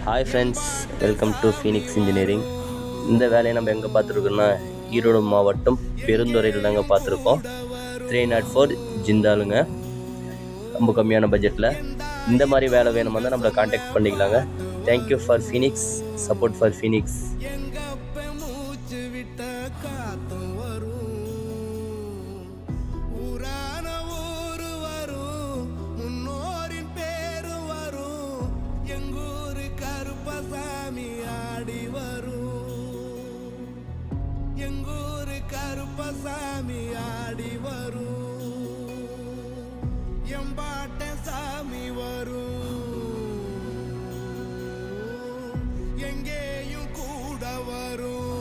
Hi friends, welcome to Phoenix engineering. இந்த வேலையை நம்ம எங்கே பார்த்துருக்கோன்னா ஈரோடு மாவட்டம் பெருந்துறையில் தாங்க பார்த்துருக்கோம். 304 ஜிந்தாலுங்க. ரொம்ப கம்மியான பட்ஜெட்டில் இந்த மாதிரி வேலை வேணுமா தான் நம்மளை காண்டாக்ட் பண்ணிக்கலாங்க. Thank you for Phoenix, support for Phoenix. Karuppasamy ஆடி வரும், எம்பாட்ட சாமி வரும், எங்கேயும் கூட வரும்.